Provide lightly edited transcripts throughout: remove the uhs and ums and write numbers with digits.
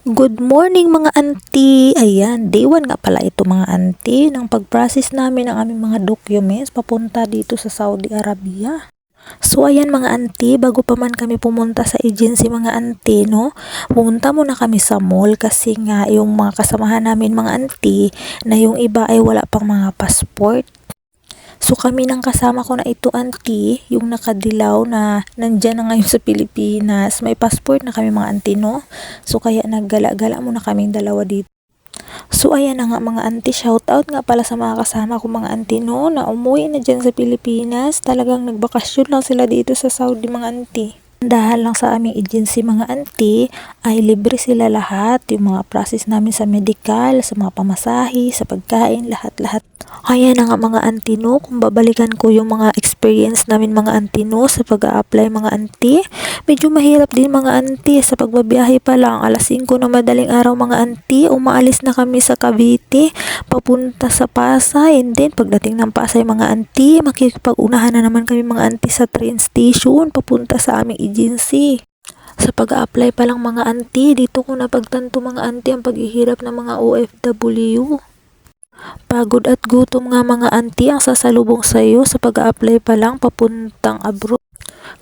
Good morning mga auntie! Ayan, day 1 nga pala ito mga auntie ng pag-process namin ng aming mga documents papunta dito sa Saudi Arabia. So ayan mga auntie, bago pa man kami pumunta sa agency mga auntie, no? Pumunta muna kami sa mall kasi nga yung mga kasamahan namin mga auntie na yung iba ay wala pang mga passport. So kami nang kasama ko na ito auntie, yung nakadilaw na nandyan na ngayon sa Pilipinas, may passport na kami mga auntie, no? So kaya naggala-gala muna kaming dalawa dito. So ayan na nga mga auntie, shout out nga pala sa mga kasama ko mga auntie, no, na umuwi na dyan sa Pilipinas. Talagang nagbakasyon lang sila dito sa Saudi mga auntie. Dahil lang sa aming agency mga auntie ay libre sila lahat, yung mga process namin sa medical, sa mga pamasahe, sa pagkain, lahat-lahat. Kaya na nga mga auntie, no, kung babalikan ko yung mga experience namin mga auntie, no, sa pag-a-apply mga auntie, medyo mahirap din mga auntie sa pagbabiyahe pa lang. Alas 5 na madaling araw mga auntie, umaalis na kami sa Cavite papunta sa Pasay, and then pagdating ng Pasay mga auntie, makikipag-unahan na naman kami mga auntie sa train station papunta sa aming agency. Sa pag-a-apply pa lang mga auntie, dito ko napagtanto mga auntie ang paghihirap ng mga OFW. Pagod at gutom nga mga auntie ang sasalubong sa iyo sa pag-a-apply pa lang papuntang abroad.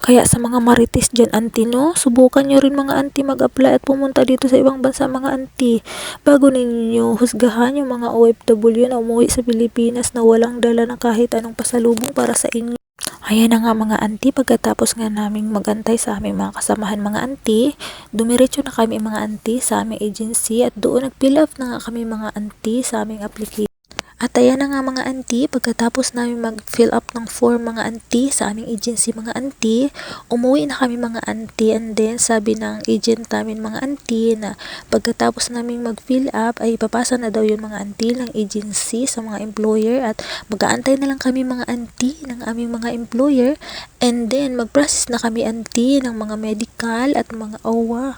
Kaya sa mga marites dyan auntie, no, subukan nyo rin mga auntie mag-apply at pumunta dito sa ibang bansa mga auntie, bago ninyo husgahan yung mga OFW na umuwi sa Pilipinas na walang dala ng kahit anong pasalubong para sa inyo. Ayan na nga mga auntie, pagkatapos nga naming magantay sa aming mga kasamahan mga auntie, dumiretso na kami mga auntie sa aming agency at doon nag-fill up na nga kami mga auntie sa aming application. At ayan na nga mga auntie, pagkatapos namin mag-fill up ng form mga auntie sa aming agency mga auntie, umuwi na kami mga auntie, and then sabi ng agent namin mga auntie na pagkatapos namin mag-fill up ay ipapasa na daw yung mga auntie ng agency sa mga employer at mag-aantay na lang kami mga auntie ng aming mga employer, and then mag-process na kami auntie ng mga medical at mga OWA.